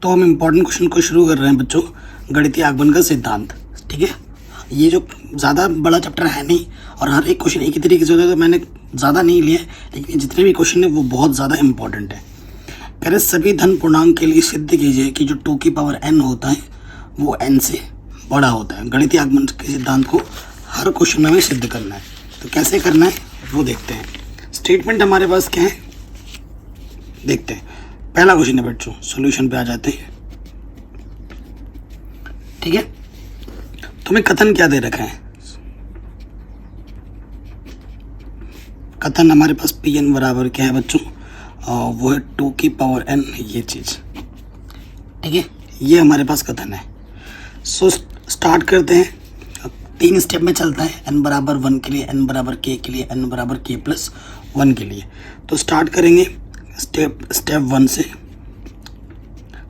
तो हम important question को शुरू कर रहे हैं बच्चों, गणितीय आगमन का सिद्धांत। ठीक है, ये जो ज़्यादा बड़ा चैप्टर है नहीं और हर एक क्वेश्चन एक ही तरीके से होता है, तो मैंने ज़्यादा नहीं लिया है, लेकिन जितने भी क्वेश्चन है वो बहुत ज़्यादा इंपॉर्टेंट है। कह रहे सभी धन पूर्णांक के लिए सिद्ध कीजिए कि जो 2 की पावर n होता है वो n से बड़ा होता है। गणितीय आगमन के सिद्धांत को हर क्वेश्चन में हमें सिद्ध करना है, तो कैसे करना है वो देखते हैं। स्टेटमेंट हमारे पास क्या है देखते हैं। पहला क्वेश्चन है बच्चों, सॉल्यूशन पे आ जाते हैं। ठीक है, तुम्हें कथन क्या दे रखा है? कथन हमारे पास Pn बराबर क्या है बच्चों? वो है 2 की पावर n, ये चीज़। ठीक है, ये हमारे पास कथन है। सो स्टार्ट करते हैं। 3 स्टेप में चलता है, n बराबर 1 के लिए, n बराबर k के लिए, n बराबर k प्लस 1 के लिए। तो स्टार्ट करेंगे स्टेप 1 से।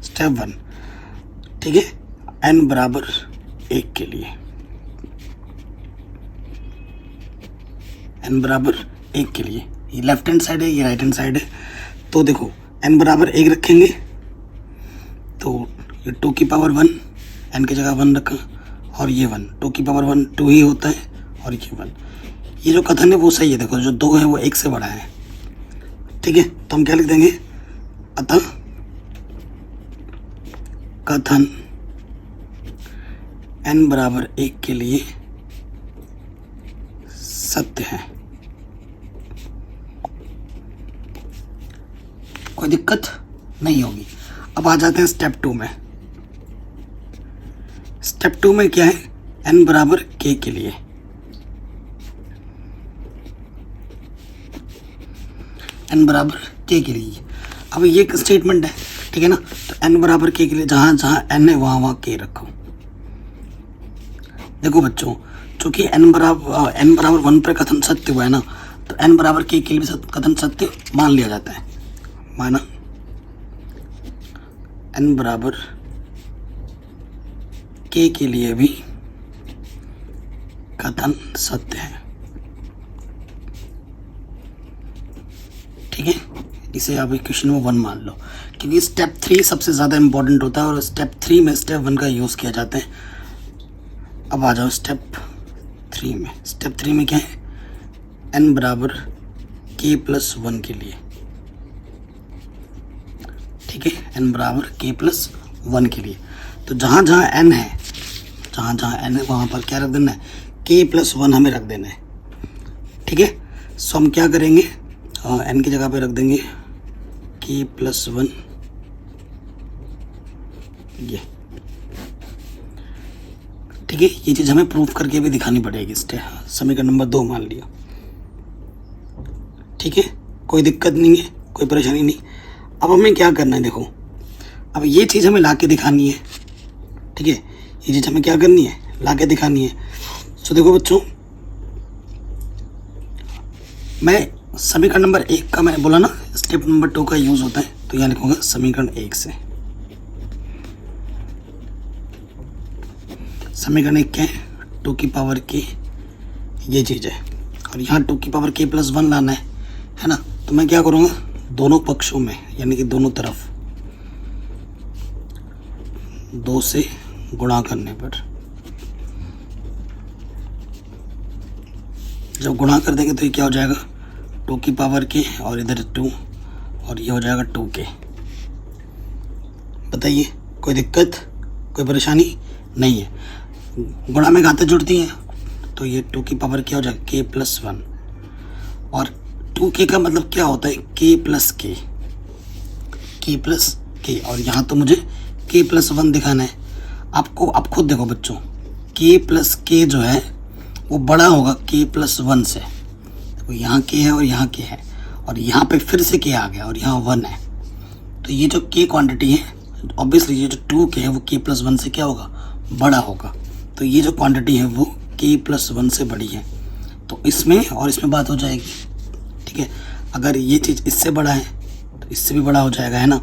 स्टेप 1, ठीक है, n बराबर 1 के लिए, n बराबर 1 के लिए। ये लेफ्ट हैंड साइड है, ये राइट हैंड साइड है। तो देखो n बराबर 1 रखेंगे तो ये 2 की पावर 1, n की जगह 1 रखा, और ये 1, 2 की पावर 1 2 ही होता है, और ये 1। ये जो कथन है वो सही है। देखो जो 2 है वो 1 से बड़ा है। ठीक है, तो हम क्या लिख देंगे? अतः कथन n बराबर 1 के लिए सत्य है। कोई दिक्कत नहीं होगी। अब आ जाते हैं स्टेप 2 में। स्टेप 2 में क्या है? n बराबर k के लिए, n बराबर k के लिए। अब ये एक स्टेटमेंट है, ठीक है ना? तो n बराबर k के लिए जहां जहां n है वहां k रखो। देखो बच्चों, चूंकि n बराबर 1 पर कथन सत्य हुआ है ना, तो n बराबर k के लिए भी कथन सत्य मान लिया जाता है। माना n बराबर k के लिए भी कथन सत्य है। ठीक है, इसे आप क्वेश्चन में 1 मान लो, क्योंकि स्टेप 3 सबसे ज़्यादा इंपॉर्टेंट होता है और स्टेप 3 में स्टेप 1 का यूज़ किया जाता है। अब आ जाओ स्टेप 3 में। स्टेप 3 में क्या है? n बराबर k प्लस 1 के लिए। ठीक है, n बराबर k प्लस 1 के लिए। तो जहाँ जहाँ n है, वहाँ पर क्या रख देना है? k प्लस 1 हमें रख देना है। ठीक है, सो हम क्या करेंगे? n की जगह पे रख देंगे k प्लस 1, ये। ठीक है, ये चीज़ हमें प्रूफ करके भी दिखानी पड़ेगी। समीकरण नंबर 2 मान लिया। ठीक है, कोई दिक्कत नहीं है, कोई परेशानी नहीं। अब हमें क्या करना है? देखो, अब ये चीज़ हमें ला के दिखानी है। ठीक है, ये चीज़ हमें क्या करनी है? ला के दिखानी है। तो देखो बच्चों, मैं समीकरण नंबर 1 का, मैंने बोला ना स्टेप नंबर 2 का यूज़ होता है, तो यहाँ लिखूंगा समीकरण 1 से। समीकरण 1 क्या है? 2 की पावर k, ये चीज़ है, और यहाँ 2 की पावर k प्लस 1 लाना है ना? तो मैं क्या करूँगा? दोनों पक्षों में, यानी कि दोनों तरफ 2 से गुणा करने पर, जब गुणा कर देंगे तो ये क्या हो जाएगा? 2 की पावर k और इधर 2, और ये हो जाएगा 2k। बताइए, कोई दिक्कत, कोई परेशानी नहीं है? गुणा में घातें जुड़ती हैं, तो ये 2 की पावर क्या हो जाएगा? k प्लस 1, और 2k का मतलब क्या होता है? k plus k, k plus k, और यहाँ तो मुझे k प्लस 1 दिखाना है आपको। आप खुद देखो बच्चों, k प्लस k जो है वो बड़ा होगा k प्लस 1 से। तो यहाँ k है और यहाँ k है, और यहाँ पे फिर से k आ गया, और यहाँ 1 है। तो ये जो k क्वांटिटी है, ऑब्वियसली ये जो 2k है वो k प्लस 1 से क्या होगा? बड़ा होगा। तो ये जो क्वांटिटी है वो k प्लस 1 से बड़ी है, तो इसमें और इसमें बात हो जाएगी। ठीक है, अगर ये चीज़ इससे बड़ा है तो इससे भी बड़ा हो जाएगा, है ना?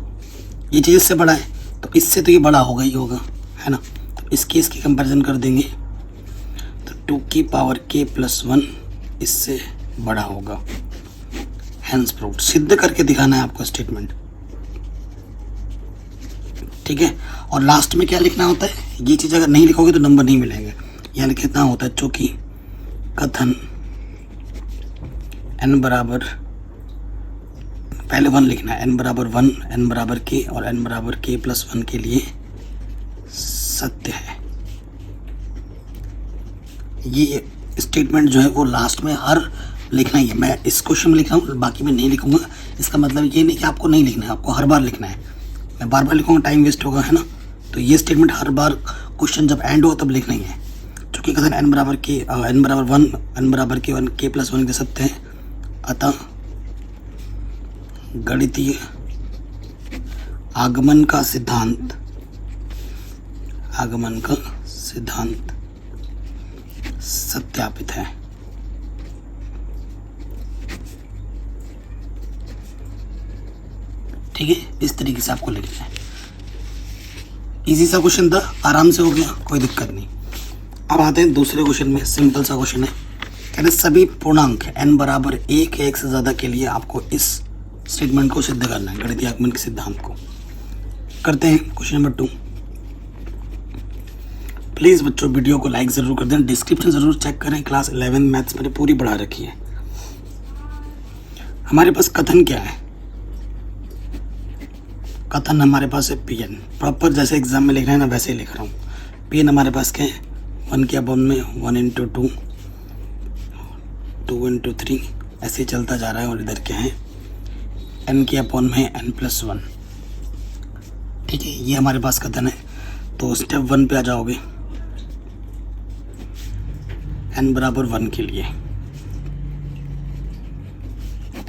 ये चीज़ इससे बड़ा है तो इससे तो ये बड़ा होगा ही होगा, है ना? तो इस केस की कंपैरिजन कर देंगे तो 2 की पावर k प्लस 1 इससे बड़ा होगा। Hence proved. सिद्ध करके दिखाना है आपको स्टेटमेंट। ठीक है। और लास्ट में क्या लिखना होता है, ये चीज़ अगर नहीं लिखोगे तो नंबर नहीं मिलेंगे। यहाँ लिखना होता है चूँकि कथन n बराबर, पहले 1 लिखना है, n बराबर 1, n बराबर k और n बराबर k+1 के लिए सत्य है। ये स्टेटमेंट जो है वो लास्ट में हर लिखना ही है। मैं इस क्वेश्चन में लिख रहा हूँ, बाकी में नहीं लिखूंगा। इसका मतलब ये नहीं कि आपको नहीं लिखना है, आपको हर बार लिखना है। मैं बार बार लिखूंगा टाइम वेस्ट होगा, है ना। तो ये स्टेटमेंट हर बार क्वेश्चन जब एंड हो तब लिखना ही है। चूँकि कथन n बराबर 1, n बराबर k1 k+1 के सत्य है, अतः गणितीय आगमन का सिद्धांत सत्यापित है। ठीक है, इस तरीके से आपको लिखना है। इजी सा क्वेश्चन था, आराम से हो गया, कोई दिक्कत नहीं। अब आते हैं दूसरे क्वेश्चन में। सिंपल सा क्वेश्चन है, कहते सभी पूर्णांक n बराबर 1 या 1 से ज़्यादा के लिए आपको इस स्टेटमेंट को सिद्ध करना है, गणितीय आगमन के सिद्धांत को। करते हैं क्वेश्चन नंबर 2। प्लीज़ बच्चों वीडियो को लाइक ज़रूर कर दें, डिस्क्रिप्शन ज़रूर चेक करें। क्लास 11 मैथ्स मैंने पूरी पढ़ा रखी है। हमारे पास कथन क्या है, कथन हमारे पास है Pn। प्रॉपर जैसे एग्जाम में लिख रहे हैं ना वैसे ही लिख रहा हूँ। Pn हमारे पास क्या है, 1 के अपॉन में 1 × 2, 2 × 3 ऐसे ही चलता जा रहा है। और इधर क्या है, n के अपॉन में n+1। ठीक है, ये हमारे पास कथन है। तो स्टेप 1 पे आ जाओगे, n बराबर 1 के लिए।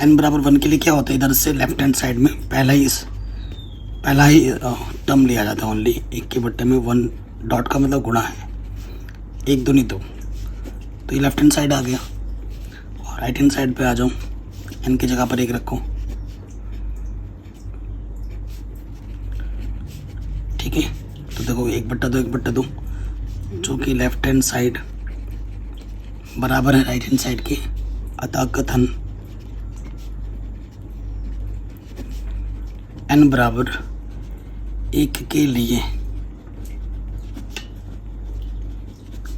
n बराबर 1 के लिए क्या होता है, इधर से लेफ्ट हैंड साइड में पहला ही टर्म लिया जाता है ओनली। 1 के बट्टे में 1 डॉट का मतलब गुणा है, 1 दूनी 2। तो ये लेफ्ट हैंड साइड आ गया। और राइट हैंड साइड पे आ जाऊँ, n की जगह पर 1 रखो। ठीक है, तो देखो 1/2 जो कि लेफ्ट हैंड साइड बराबर है राइट हैंड साइड के, अतः कथन n बराबर 1 के लिए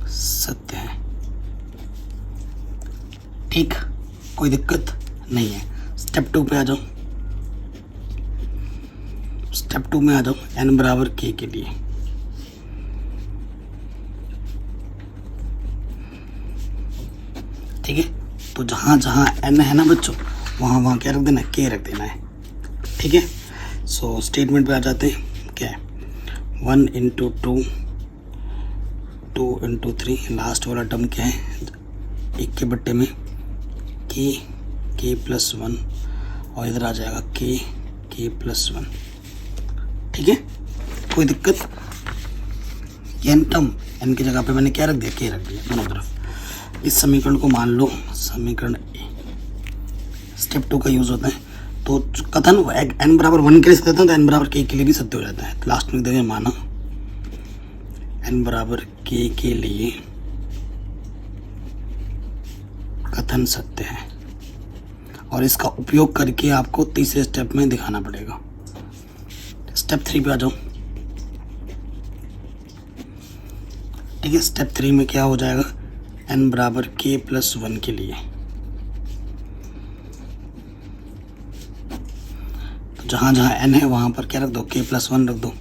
सत्य है। ठीक, कोई दिक्कत नहीं है। स्टेप 2 पे आ जाओ। स्टेप 2 में आ जाओ, n बराबर k के लिए। ठीक है, तो जहाँ जहाँ n है ना बच्चों, वहाँ वहाँ क्या रख देना है, k रख देना है। ठीक है, सो स्टेटमेंट पे आ जाते हैं। क्या है, 1 × 2, 2 × 3, लास्ट वाला टर्म क्या है, 1 के बट्टे में k+1 और इधर आ जाएगा k+1। ठीक है, कोई दिक्कत। n टर्म n की जगह पे मैंने क्या रख दिया, k रख दिया दोनों तरफ। इस समीकरण को मान लो समीकरण ए। स्टेप 2 का यूज़ होता है। तो कथन n बराबर 1 के लिए सत्य होता है, तो n बराबर k के लिए भी सत्य हो जाता है। लास्ट में देखिए, माना n बराबर k के लिए कथन सत्य है। और इसका उपयोग करके आपको तीसरे स्टेप में दिखाना पड़ेगा। स्टेप 3 पे आ जाओ। ठीक है, स्टेप 3 में क्या हो जाएगा, n बराबर k+1 के लिए। तो जहाँ जहाँ n है वहाँ पर क्या रख दो, k+1 रख दो।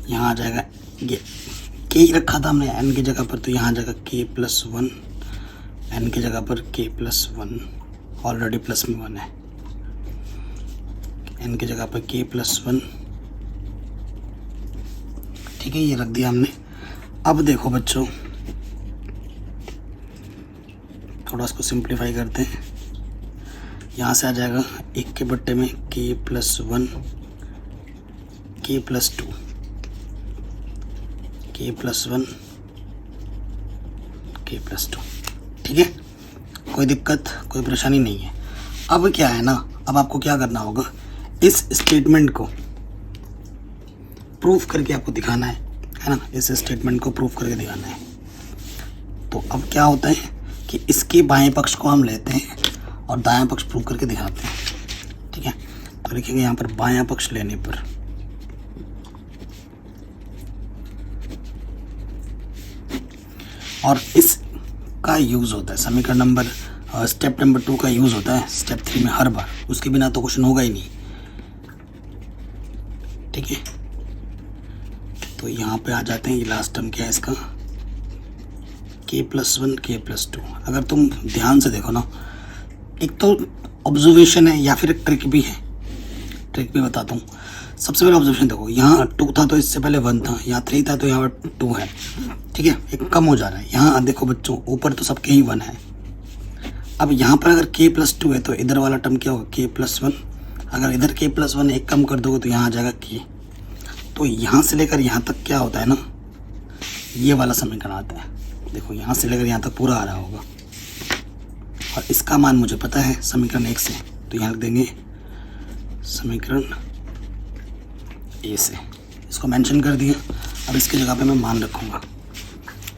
यहाँ आ जाएगा, ये k ही रखा था हमने n की जगह पर, तो यहाँ आ जाएगा k+1, n की जगह पर k+1, ऑलरेडी प्लस में 1 है। n की जगह पर k+1। ठीक है, ये रख दिया हमने। अब देखो बच्चों, थोड़ा इसको सिंप्लीफाई करते हैं। यहाँ से आ जाएगा 1 के बट्टे में k+1, k+2, k+1, k+2। ठीक है, कोई दिक्कत कोई परेशानी नहीं है। अब क्या है ना, अब आपको क्या करना होगा, इस स्टेटमेंट को प्रूफ करके आपको दिखाना है ना। इस स्टेटमेंट को प्रूफ करके दिखाना है। तो अब क्या होता है कि इसके बाएं पक्ष को हम लेते हैं और दायां पक्ष प्रूव करके दिखाते हैं, ठीक है। तो लिखेंगे यहाँ पर बायां पक्ष लेने पर और इसका यूज़ होता है समीकरण नंबर स्टेप नंबर 2 का यूज़ होता है स्टेप 3 में हर बार, उसके बिना तो क्वेश्चन होगा ही नहीं, ठीक है। तो यहाँ पे आ जाते हैं, ये लास्ट टर्म क्या है इसका, k+1 k+2। अगर तुम ध्यान से देखो ना, एक तो ऑब्जर्वेशन है या फिर एक ट्रिक भी है, ट्रिक भी बताता हूँ। सबसे पहले ऑब्जर्वेशन देखो, यहाँ 2 था तो इससे पहले 1 था, यहाँ 3 था तो यहाँ पर 2 है, ठीक है, एक कम हो जा रहा है। यहाँ देखो बच्चों, ऊपर तो सबके ही 1 है। अब यहाँ पर अगर k+2 है तो इधर वाला टर्म क्या होगा, k+1। अगर इधर k+1 एक कम कर दोगे तो यहाँ आ जाएगा k। तो यहाँ से लेकर यहाँ तक क्या होता है ना, ये वाला समीकरण आता है। देखो यहाँ से लेकर यहाँ तक पूरा आ रहा होगा और इसका मान मुझे पता है समीकरण 1 से, तो यहाँ लिख देंगे समीकरण ए से, इसको मेंशन कर दिया। अब इसकी जगह पे मैं मान रखूँगा,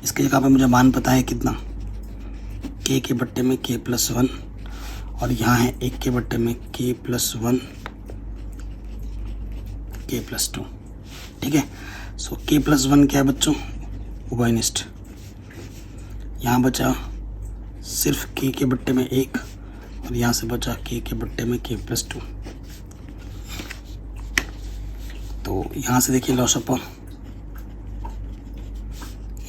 इसकी जगह पे मुझे मान पता है कितना, k के बट्टे में k+1 और यहाँ है 1 के बट्टे में k+1 k+2, ठीक है। सो k+1 क्या है बच्चों, उभयनिष्ठ। यहाँ बचा सिर्फ k के बट्टे में 1 और यहाँ से बचा k के बट्टे में k+2। तो यहाँ से देखिए लॉस ऑफ,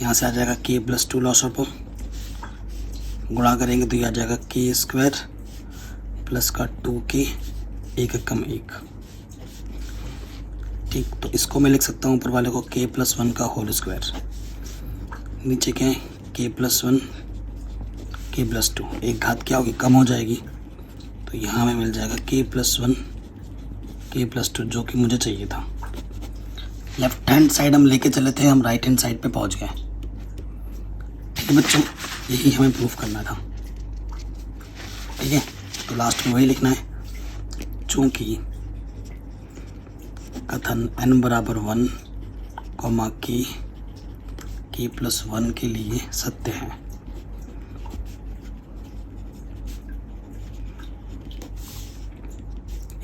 यहाँ से आ जाएगा k+2 लॉस ऑफ, गुणा करेंगे तो ये आ जाएगा k² प्लस का 2k 1 कम 1, ठीक। तो इसको मैं लिख सकता हूँ ऊपर वाले को k+1 का होल स्क्वायर, नीचे क्या है k+1 k+2, एक घात क्या होगी, कम हो जाएगी। तो यहाँ में मिल जाएगा k+1 k+2 जो कि मुझे चाहिए था। लेफ्ट हैंड साइड हम लेके चले थे, हम राइट हैंड साइड पे पहुँच गए, ठीक है बच्चों, यही हमें प्रूफ करना था, ठीक है। तो लास्ट में वही लिखना है, चूँकि कथन n बराबर 1 k+1 के लिए सत्य है,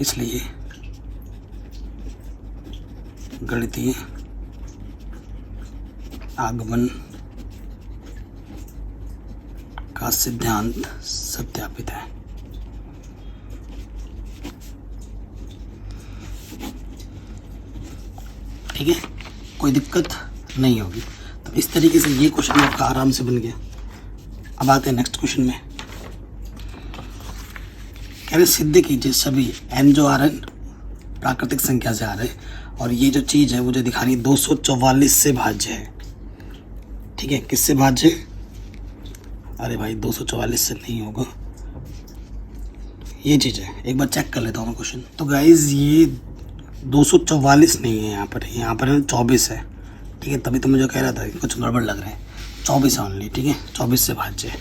इसलिए गणितीय आगमन का सिद्धांत सत्यापित है। ठीक है, कोई दिक्कत नहीं होगी। तो इस तरीके से ये क्वेश्चन आपका आराम से बन गया। अब आते हैं नेक्स्ट क्वेश्चन में। कह रहे सिद्ध कीजिए सभी n जो आ रहे हैं प्राकृतिक संख्या से आ रहे हैं और ये जो चीज़ है मुझे दिखानी 244 से भाज्य है। ठीक है, किससे भाज्य? अरे भाई 244 से नहीं होगा, ये चीज़ है। एक बार चेक कर लेता हूँ मैं क्वेश्चन। तो गाइज ये 244 नहीं है, यहाँ पर है 24 है। ठीक है, तभी तो मुझे कह रहा था कुछ गड़बड़ लग रहा है। 24 है ओनली। ठीक है, 24 से भाज्य है,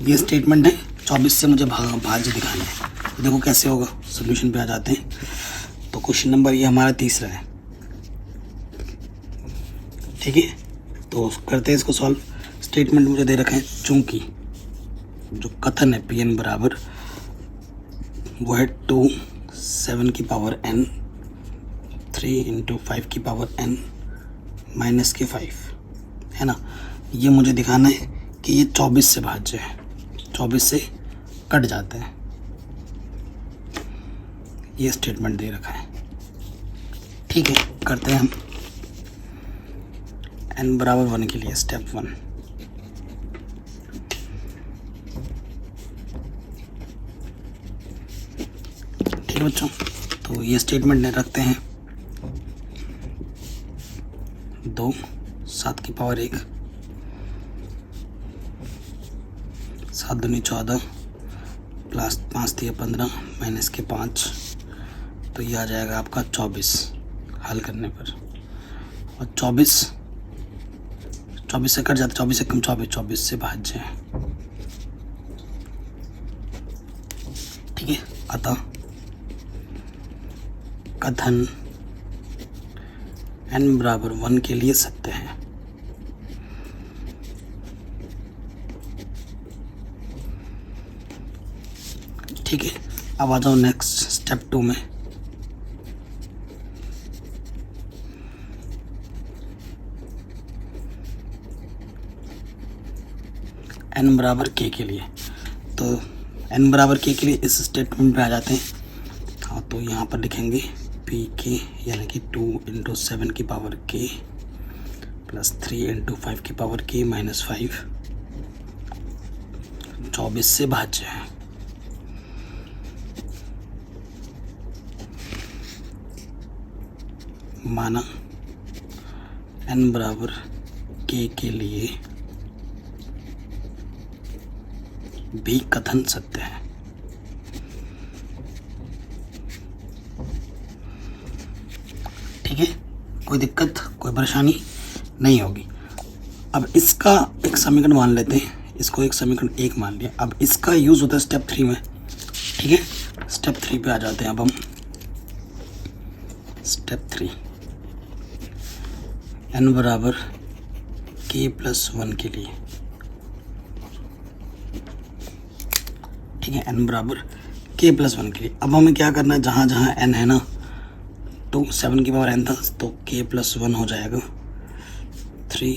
ये स्टेटमेंट है। 24 से मुझे भाज्य दिखाना है। तो देखो कैसे होगा, सोल्यूशन पे आ जाते हैं। तो क्वेश्चन नंबर ये हमारा तीसरा है। ठीक है, तो करते हैं इसको सॉल्व। स्टेटमेंट मुझे दे रखा है, चूँकि जो कथन है Pn बराबर वो है 2 7 की पावर n 3 × 5 की पावर n माइनस के 5 है ना। ये मुझे दिखाना है कि ये 24 से भाज्य है, 24 से कट जाते हैं। ये स्टेटमेंट दे रखा है। ठीक है, करते हैं हम n बराबर 1 के लिए स्टेप 1। ठीक है बच्चों, तो ये स्टेटमेंट रखते हैं 2 7 की पावर 1 7 दूनी 14 प्लस 5 दिए 15 माइनस के 5, तो ये आ जाएगा आपका 24 हल करने पर। और 24 से कट जाता, 24 से कम 24 से भाज्य है। ठीक है, अतः कथन n बराबर 1 के लिए सत्य है। ठीक है, अब आ जाओ नेक्स्ट स्टेप 2 में। n बराबर k के लिए, तो n बराबर k के लिए इस स्टेटमेंट पे आ जाते हैं। हाँ, तो यहाँ पर लिखेंगे पी के यानी कि 2 इंटू 7 की पावर k प्लस 3 इंटू 5 की पावर k माइनस 5 24 से भाज्य है। माना n बराबर k के लिए भी कथन सत्य है। ठीक है, कोई दिक्कत कोई परेशानी नहीं होगी। अब इसका एक समीकरण मान लेते हैं, इसको एक समीकरण 1 मान लिया। अब इसका यूज होता है स्टेप 3 में। ठीक है, स्टेप 3 पे आ जाते हैं। अब हम स्टेप 3 n बराबर k प्लस 1 के लिए, ठीक है, n बराबर k प्लस 1 के लिए। अब हमें क्या करना है, जहाँ जहाँ n है ना, तो 7 की पावर n था तो k प्लस 1 हो जाएगा, 3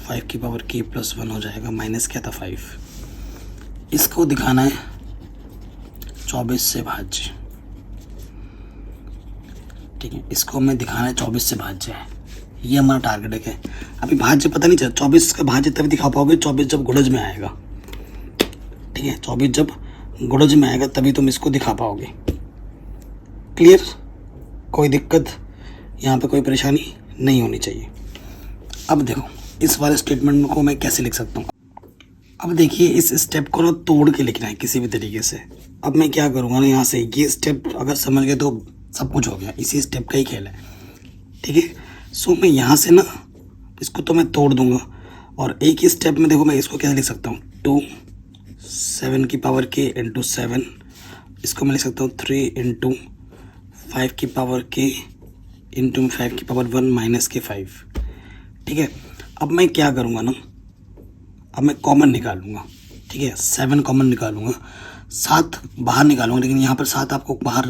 5 की पावर k प्लस 1 हो जाएगा, माइनस क्या था 5। इसको दिखाना है 24 से भाज्य। ठीक है, इसको हमें दिखाना है 24 से भाज्य है, ये हमारा टारगेट है। अभी भाज्य पता नहीं चला, 24 का भाज्य तभी दिखा पाओगे 24 जब गुणज में आएगा। ठीक है, 24 जब गुणज में आएगा तभी तुम इसको दिखा पाओगे। क्लियर, कोई दिक्कत यहाँ पे कोई परेशानी नहीं होनी चाहिए। अब देखो इस वाले स्टेटमेंट को मैं कैसे लिख सकता हूँ। अब देखिए इस स्टेप को ना तोड़ के लिखना है किसी भी तरीके से। अब मैं क्या करूँगा ना, यहाँ से ये स्टेप अगर समझ गए तो सब कुछ हो गया, इसी स्टेप का ही खेल है। ठीक है, सो मैं यहाँ से ना इसको तो मैं तोड़ दूंगा, और एक ही स्टेप में देखो मैं इसको कैसे लिख सकता हूँ, 2 7 की पावर k इंटू 7, इसको मैं लिख सकता हूँ 3 इंटू 5 की पावर k इंटू 5 की पावर 1 माइनस के 5। ठीक है, अब मैं क्या करूँगा ना, अब मैं कॉमन निकालूंगा। ठीक है, 7 कॉमन निकालूंगा, 7 बाहर निकालूंगा, लेकिन यहाँ पर 7 आपको बाहर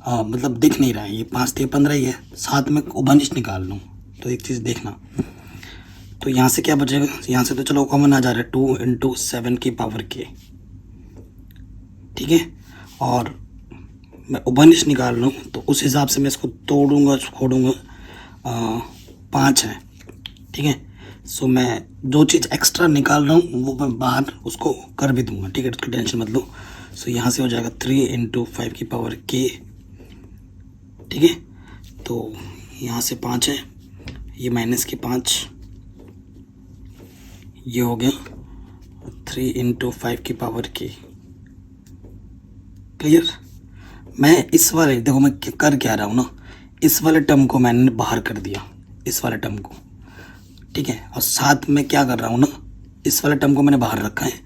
मतलब दिख नहीं रहा है, ये 5 3 15 ही है, 7 में उभनिश निकाल लूँ तो एक चीज़ देखना। तो यहाँ से क्या बचेगा, यहाँ से तो चलो कॉमन आ जा रहा है 2 इंटू 7 की पावर k। ठीक है, और मैं उभनिश निकाल लूँ तो उस हिसाब से मैं इसको तोड़ूंगा खोड़ूंगा, 5 है। ठीक है, सो मैं जो चीज़ एक्स्ट्रा निकाल रहा हूँ वो मैं बाहर उसको कर भी दूंगा। ठीक है, उसकी टेंशन मत लो। सो यहाँ से हो जाएगा 3 इंटू 5 की पावर k। ठीक है, तो यहाँ से 5 है, ये माइनस के 5, ये हो गया 3 इंटू 5 की पावर k। क्लियर, मैं इस वाले देखो मैं कर क्या रहा हूँ ना, इस वाले टर्म को मैंने बाहर कर दिया, इस वाले टर्म को। ठीक है, और साथ में क्या कर रहा हूँ ना, इस वाले टर्म को मैंने बाहर रखा है,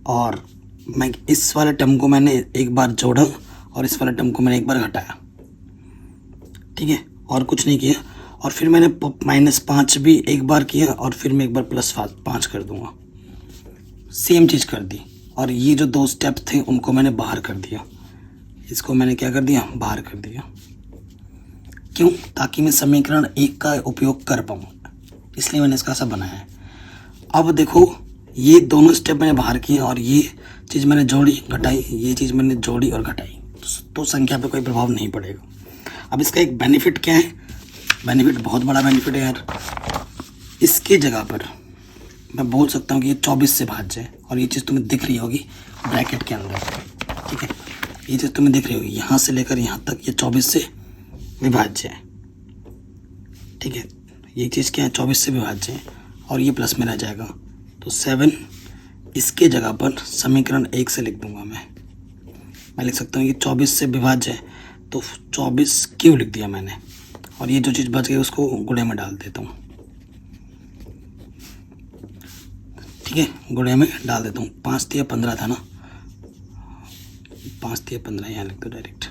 और मैं इस वाले टर्म को मैंने एक बार जोड़ा और इस वाले टर्म को मैंने एक बार घटाया। ठीक है, और कुछ नहीं किया, और फिर मैंने -5 भी एक बार किया, और फिर मैं एक बार +5 कर दूंगा, सेम चीज़ कर दी। और ये जो 2 स्टेप थे उनको मैंने बाहर कर दिया, इसको मैंने क्या कर दिया, बाहर कर दिया। क्यों, ताकि मैं समीकरण 1 का उपयोग कर पाऊँ, इसलिए मैंने इसका ऐसा बनाया है। अब देखो ये दोनों स्टेप मैंने बाहर किए, और ये चीज़ मैंने जोड़ी घटाई, ये चीज़ मैंने जोड़ी और घटाई, तो संख्या पे कोई प्रभाव नहीं पड़ेगा। अब इसका एक बेनिफिट क्या है, बेनिफिट बहुत बड़ा बेनिफिट है यार। इसकी जगह पर मैं बोल सकता हूँ कि ये 24 से भाज्य है, और ये चीज़ तुम्हें दिख रही होगी ब्रैकेट के अंदर। ठीक है, ये चीज़ तुम्हें दिख रही होगी, यहाँ से लेकर यहाँ तक ये 24 से विभाज्य है। ठीक है, ये चीज़ क्या है, 24 से विभाज्य है, और ये प्लस में रह जाएगा, तो 7 इसके जगह पर समीकरण 1 से लिख दूंगा। मैं लिख सकता हूँ कि 24 से विभाज्य है, तो 24 क्यों लिख दिया मैंने, और ये जो चीज़ बच गई उसको गुणे में डाल देता हूँ। ठीक है, गुणे में डाल देता हूँ, 5 3 15 था ना, 5 3 15 यहाँ लिख दो डायरेक्ट।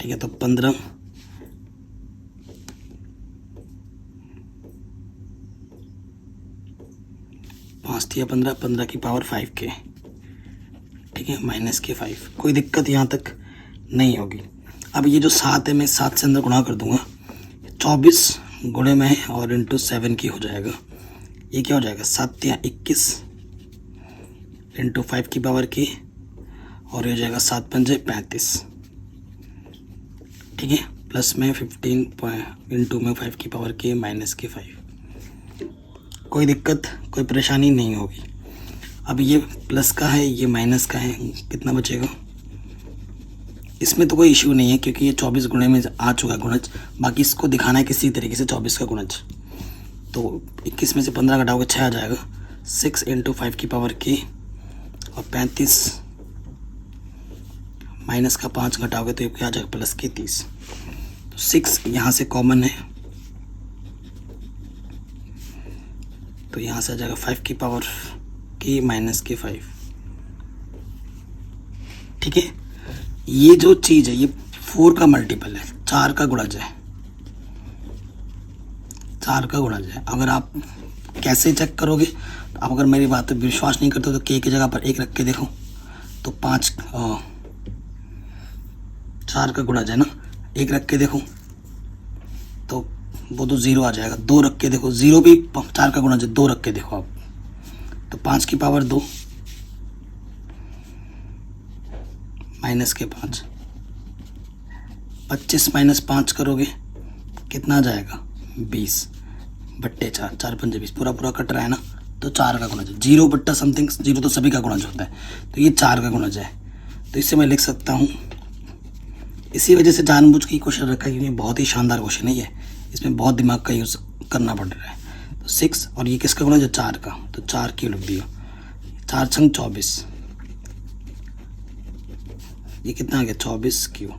ठीक है, तो 15 5 3 15 15 की पावर 5 k। ठीक ठीक है, माइनस के 5। कोई दिक्कत यहाँ तक नहीं होगी। अब ये जो 7 है मैं 7 से अंदर गुणा कर दूंगा, 24 गुणे में है और इंटू 7 की हो जाएगा। ये क्या हो जाएगा, 7 या 21 इंटू 5 की पावर के, और ये हो जाएगा 7 पंजे 35, ठीक है, प्लस में 15 इंटू में 5 की पावर के माइनस के 5। कोई दिक्कत कोई परेशानी नहीं होगी। अब ये प्लस का है, ये माइनस का है, कितना बचेगा? इसमें तो कोई इश्यू नहीं है क्योंकि ये 24 गुणे में आ चुका है गुणज। बाकी इसको दिखाना है किसी तरीके से 24 का गुणज। तो 21 में से 15 घटाओगे 6 आ जाएगा, 6 इंटू 5 की पावर के, और 35 माइनस का 5 घटाओगे तो ये क्या आ जाएगा, प्लस के 30। तो 6 यहाँ से कॉमन है, तो यहाँ से आ जाएगा 5 की पावर के माइनस के 5, ठीक है। ये जो चीज़ है ये 4 का मल्टीपल है, 4 का गुणज है, 4 का गुणज है। अगर आप कैसे चेक करोगे, आप अगर मेरी बात पर विश्वास नहीं करते तो के की जगह पर 1 रख के देखो, तो 4 का गुणज है ना, 1 रख के देखो तो वो तो 0 आ जाएगा। 2 रख के देखो, 0 भी 4 का गुणज है, 2 रख के देखो आप, तो 5 की पावर 2 माइनस के 5, 25 माइनस 5 करोगे कितना आ जाएगा, 20 बट्टे 4, 4 पंजे 20, पूरा पूरा कट रहा है ना, तो 4 का गुणज है। 0 बट्टा समथिंग, 0 तो सभी का गुणज होता है, तो ये 4 का गुणज है। तो इससे मैं लिख सकता हूँ, इसी वजह से जानबूझ के क्वेश्चन रखा है क्योंकि बहुत ही शानदार क्वेश्चन है ये, इसमें बहुत दिमाग का यूज़ करना पड़ रहा है। तो 6 और ये किसका गुणज है, 4 का, तो 4 क्यों लिख दिया, 4 छंग 24, ये कितना आ गया 24 क्यों,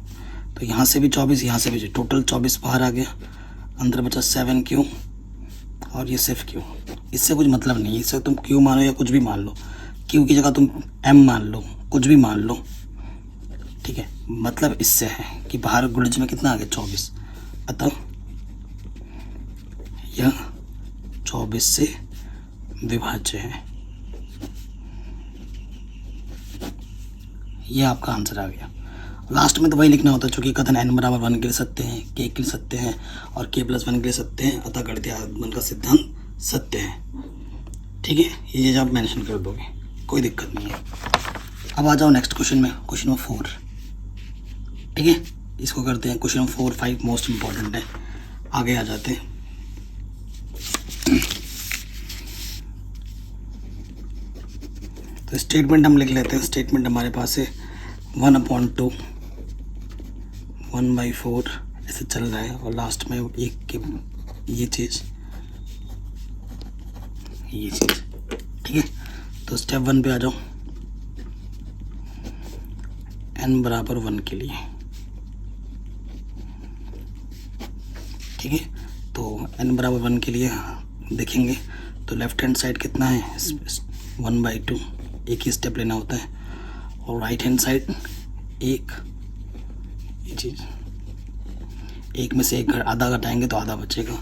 तो यहाँ से भी 24, यहाँ से भी, टोटल 24 बाहर आ गया, अंदर बचा 7 क्यों, और ये सिर्फ क्यों। इससे कुछ मतलब नहीं है, इससे तुम क्यों मानो या कुछ भी मान लो, क्यों की जगह तुम एम मान लो, कुछ भी मान लो, ठीक है। मतलब इससे है कि बाहर गुणज में कितना आ गया 24, अतः यह 24 से विभाज्य है। ये आपका आंसर आ गया। लास्ट में तो वही लिखना होता है, चूँकि कथन n बराबर 1 के लिए सत्य हैं, k के लिए सत्य हैं और k प्लस 1 के लिए सत्य हैं, अतः गणितीय आगमन का सिद्धांत सत्य है, ठीक है। ये चीज़ आप मेंशन कर दोगे, कोई दिक्कत नहीं है। अब आ जाओ नेक्स्ट क्वेश्चन में, क्वेश्चन नंबर 4, ठीक है। इसको करते हैं क्वेश्चन नंबर 4, 5 मोस्ट इंपॉर्टेंट है, आगे आ जाते हैं। तो स्टेटमेंट हम लिख लेते हैं। स्टेटमेंट हमारे पास है 1/2 1/4 ऐसे चल रहा है, और लास्ट में एक के ये चीज़, ठीक है। तो स्टेप 1 पे आ जाओ, n बराबर 1 के लिए, ठीक है। तो n बराबर 1 के लिए देखेंगे तो लेफ्ट हैंड साइड कितना है, 1/2, एक ही स्टेप लेना होता है, और राइट हैंड साइड 1, ये चीज़ 1 में से 1 आधा घटाएंगे तो आधा बचेगा,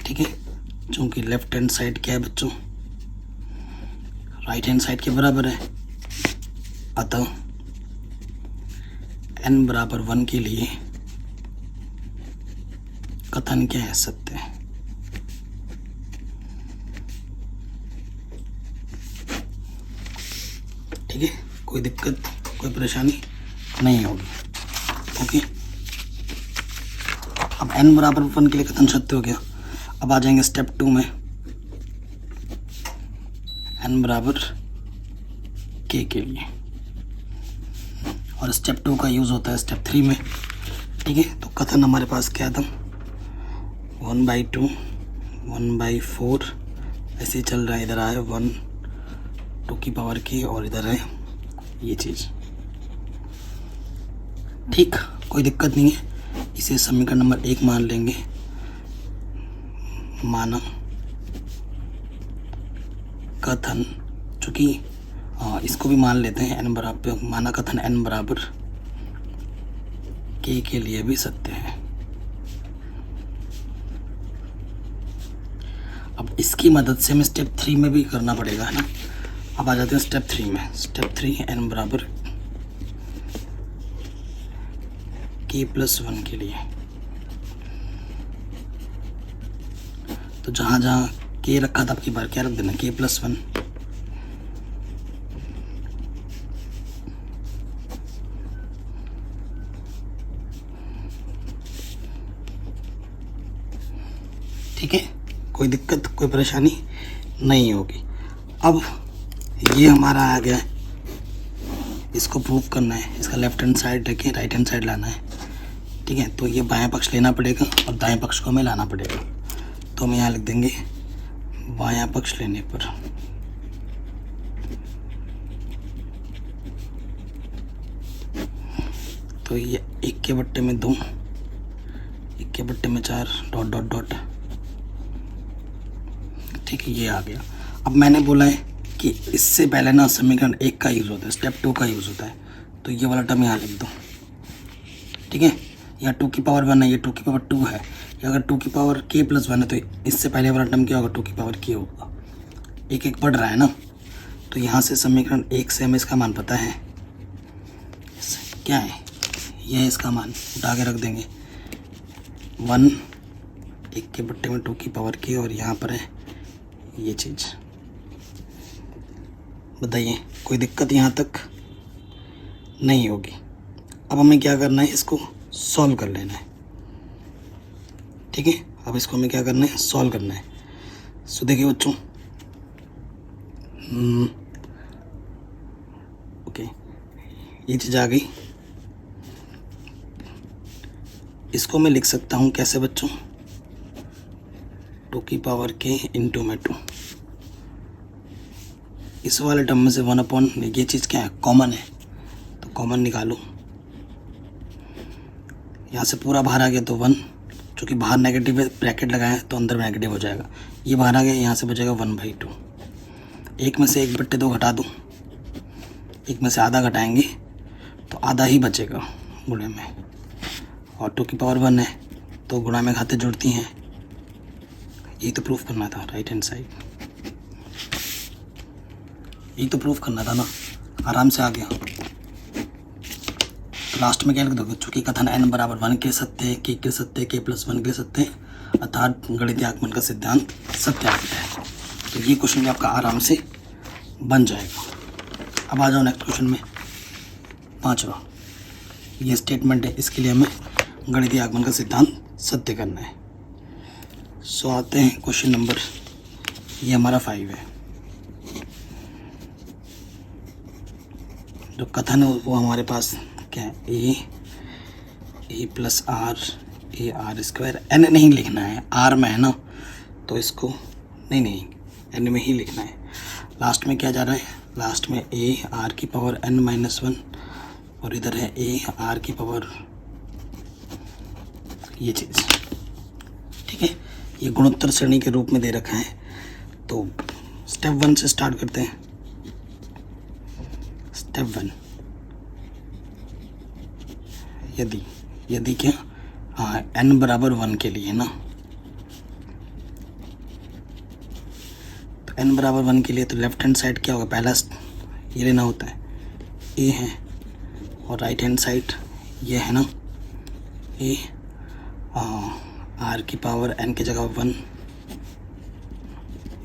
ठीक है। चूँकि लेफ्ट हैंड साइड क्या है बच्चों, राइट हैंड साइड के बराबर है, अतः n बराबर 1 के लिए कथन क्या है, सत्य है। ठीक है, कोई दिक्कत कोई परेशानी नहीं होगी, ओके। अब n बराबर 1 के लिए कथन सत्य हो गया। अब आ जाएंगे स्टेप 2 में, n बराबर k के लिए, और स्टेप 2 का यूज़ होता है स्टेप 3 में, ठीक है। तो कथन हमारे पास क्या था, 1/2 1/4 ऐसे ही चल रहा है, इधर आया 1 2 की पावर k और इधर है ये चीज़, ठीक, कोई दिक्कत नहीं है। इसे समीकरण नंबर 1 मान लेंगे, माना कथन, चूँकि इसको भी मान लेते हैं n बराबर, माना कथन n बराबर k के लिए भी सत्य है। अब इसकी मदद से हमें स्टेप 3 में भी करना पड़ेगा, है ना। अब आ जाते हैं स्टेप 3 में। स्टेप 3 n बराबर k+1 के लिए। तो जहाँ जहाँ k रखा था आपकी बार क्या रख देना, k+1। ठीक है, कोई दिक्कत कोई परेशानी नहीं होगी। अब ये हमारा आ गया, इसको प्रूव करना है। इसका लेफ्ट हैंड साइड रखे राइट हैंड साइड लाना है। ठीक है, तो ये बायां पक्ष लेना पड़ेगा और दाएं पक्ष को हमें लाना पड़ेगा। तो हम यहाँ लिख देंगे बायां पक्ष लेने पर तो ये 1 के बट्टे में 2, 1 के बट्टे में 4, डॉट डॉट डॉट। ठीक है, ये आ गया। अब मैंने बोला है कि इससे पहले ना समीकरण 1 का यूज़ होता है, स्टेप 2 का यूज़ होता है। तो ये वाला टर्म यहाँ लिख दो। ठीक है, यहाँ 2 की पावर 1 है, ये 2 की पावर 2 है। अगर 2 की पावर k+1 है तो इससे पहले वाला टर्म क्या होगा, 2 की पावर k होगा। एक एक बढ़ रहा है ना। तो यहाँ से समीकरण 1 से हमें इसका मान पता है, क्या है, यह है इसका मान। उठा के रख देंगे 1, 1 के बट्टे में 2 की पावर k, और यहाँ पर है ये चीज़। बताइए, कोई दिक्कत यहाँ तक नहीं होगी। अब हमें क्या करना है, इसको सॉल्व कर लेना है। ठीक है, अब इसको हमें क्या करना है, सॉल्व करना है। सो देखिए बच्चों, ओके, ये चीज़ आ गई। इसको मैं लिख सकता हूँ कैसे बच्चों, 2 की पावर k इंटू में 2। इस वाले टर्म में से 1/, ये चीज़ क्या है, कॉमन है, तो कॉमन निकालो। यहाँ से पूरा बाहर आ गया तो 1, चूँकि बाहर नेगेटिव है ब्रैकेट लगाया है तो अंदर नेगेटिव हो जाएगा। ये बाहर आ गया, यहाँ से बचेगा 1/2। 1 में से 1/2 घटा दो, 1 में से आधा घटाएंगे तो आधा ही बचेगा गुणे में। और 2 की पावर 1 है तो गुणा में घाते जुड़ती हैं। यही तो प्रूफ करना था, राइट हैंड साइड, यही तो प्रूफ करना था ना। आराम से आ गया। तो लास्ट में क्या लिख दोगे, चूँकि कथन n बराबर 1 के सत्य, k के सत्य, k+1 के सत्य, अर्थात गणितीय आगमन का सिद्धांत सत्यापित है। तो ये क्वेश्चन भी आपका आराम से बन जाएगा। अब आ जाओ नेक्स्ट क्वेश्चन में, 5वां। ये स्टेटमेंट है, इसके लिए हमें गणितीय आगमन का सिद्धांत सत्य करना है। सो आते हैं क्वेश्चन नंबर, ये हमारा 5 है। जो कथन है वो हमारे पास क्या है, a + r, ar²। n नहीं लिखना है, r में है ना, तो इसको नहीं n में ही लिखना है। लास्ट में क्या जा रहा है, लास्ट में a r की पावर n-1, और इधर है a r की पावर ये चीज़। ठीक है, ये गुणोत्तर श्रेणी के रूप में दे रखा है। तो स्टेप 1 से स्टार्ट करते हैं। स्टेप 1, यदि क्या, हाँ, n बराबर 1 के लिए ना, तो n बराबर 1 के लिए तो लेफ्ट हैंड साइड क्या होगा, पहला ये लेना होता है, a है, और राइट हैंड साइड ये है ना, a, r की पावर n की जगह 1,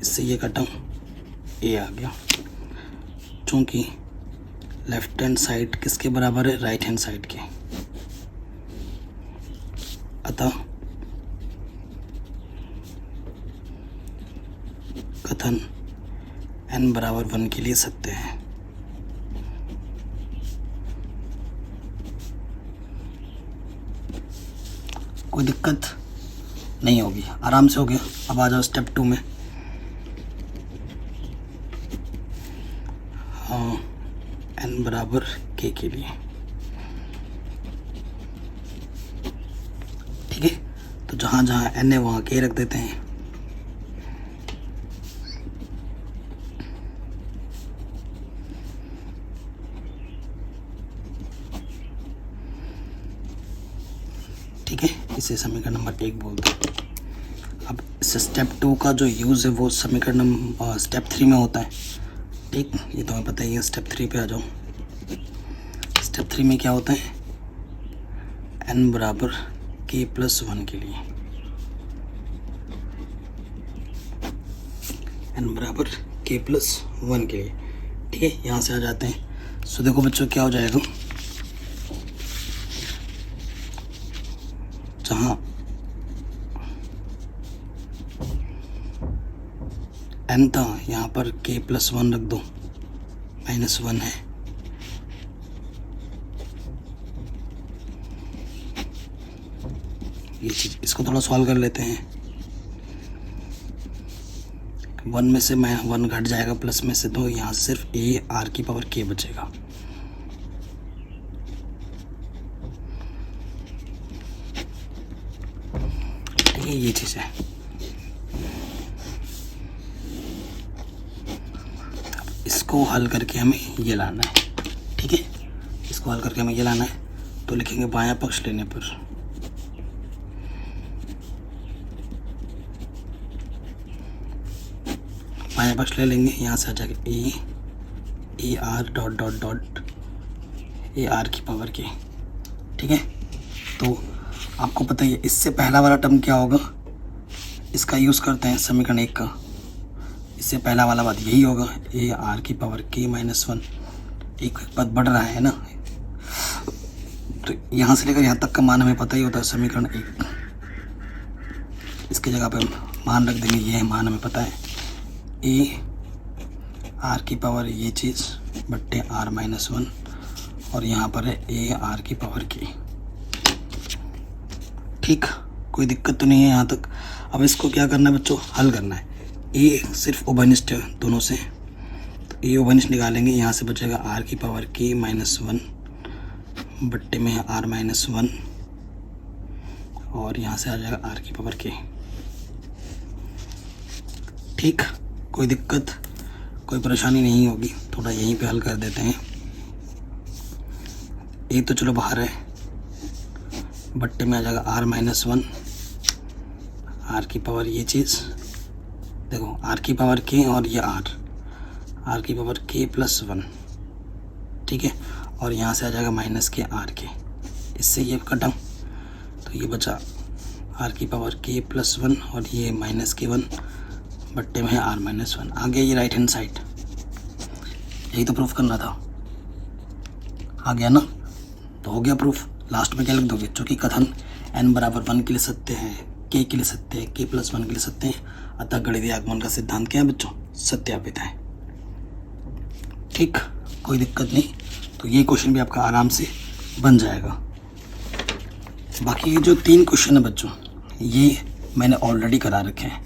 इससे ये कटा a आ गया। चूँकि लेफ्ट हैंड साइड किसके बराबर है, राइट हैंड साइड के, अतः कथन n बराबर 1 के लिए सत्य है। कोई दिक्कत नहीं होगी, आराम से हो गया। अब आ जाओ स्टेप 2 में। हाँ, n बराबर k के लिए। ठीक है, तो जहाँ जहाँ n है वहाँ k रख देते हैं। ठीक है, इसे समीकरण नंबर 1 बोलते हैं। अब स्टेप 2 का जो यूज़ है वो समीकरण स्टेप 3 में होता है। ठीक, ये तो हमें पता ही है। स्टेप 3 पे आ जाओ। स्टेप 3 में क्या होता है, n बराबर k+1 के लिए, n बराबर k+1 के लिए। ठीक है, यहाँ से आ जाते हैं। सो देखो बच्चों क्या हो जाएगा, जहाँ n था यहाँ पर k+1 रख दो, -1 है। ये चीज़, इसको थोड़ा सॉल्व कर लेते हैं। 1 में से 1 घट जाएगा, प्लस में से, तो यहाँ सिर्फ a r⁻k बचेगा। ठीक है, ये चीज़ है। इसको हल करके हमें ये लाना है। ठीक है, इसको हल करके हमें ये लाना है, तो लिखेंगे बायां पक्ष लेने पर बायां पक्ष ले लेंगे। यहाँ से आ जाएगा A R dot dot dot a⁻k। ठीक है, तो आपको पता ही है इससे पहला वाला टर्म क्या होगा, इसका यूज़ करते हैं समीकरण 1 का। इससे पहला वाला बात यही होगा, a⁻k -1। एक पद बढ़ रहा है ना, तो यहाँ से लेकर यहाँ तक का मान हमें पता ही होता है, समीकरण 1। इसकी जगह पे मान रख देंगे, ये मान हमें पता है, a⁻k ये चीज़ बट्टे r-1, और यहाँ पर है a⁻k। ठीक, कोई दिक्कत तो नहीं है यहाँ तक। अब इसको क्या करना है बच्चों, हल करना है। a सिर्फ उभयनिष्ठ है दोनों से, तो a उभयनिष्ठ निकालेंगे। यहाँ से बचेगा r⁻k -1 बट्टे में r-1, और यहाँ से आ जाएगा r⁻k। ठीक, कोई दिक्कत, कोई परेशानी नहीं होगी। थोड़ा यहीं पे हल कर देते हैं। a तो चलो बाहर है, बट्टे में आ जाएगा r-1, r⁻, ये चीज़ देखो r⁻k, और ये r⁻k+1। ठीक है, और यहाँ से आ जाएगा -k इससे ये कटा, तो ये बचा r⁻k+1 और ये -k1 बट्टे में है r-1। आ गया ये राइट हैंड साइड। यही तो प्रूफ करना था, आ गया ना, तो हो गया प्रूफ। लास्ट में क्या लिख दोगे, चूँकि कथन n बराबर 1 के लिए सत्य है, k के लिए सत्य है, k+1 के लिए सत्य है, अतः गणितीय आगमन का सिद्धांत क्या है बच्चों, सत्यापित है। ठीक, कोई दिक्कत नहीं। तो ये क्वेश्चन भी आपका आराम से बन जाएगा। बाकी ये जो 3 क्वेश्चन है बच्चों, ये मैंने ऑलरेडी करा रखे हैं।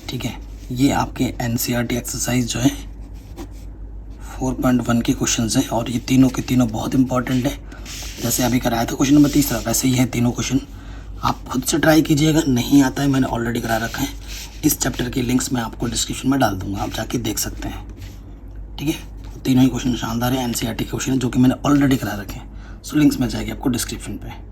ठीक है, ये आपके NCERT एक्सरसाइज जो है 4.1 के क्वेश्चन हैं, और ये तीनों के तीनों बहुत इंपॉर्टेंट है। जैसे अभी कराया था क्वेश्चन नंबर 3, वैसे ही है तीनों क्वेश्चन। आप खुद से ट्राई कीजिएगा, नहीं आता है मैंने ऑलरेडी करा रखा है। इस चैप्टर के लिंक्स मैं आपको डिस्क्रिप्शन में डाल दूंगा, आप जाके देख सकते हैं। ठीक है, तीनों ही क्वेश्चन शानदार है, NCERT के क्वेश्चन है जो कि मैंने ऑलरेडी करा रखे हैं। सो लिंक्स मिल जाएगी आपको डिस्क्रिप्शन पे।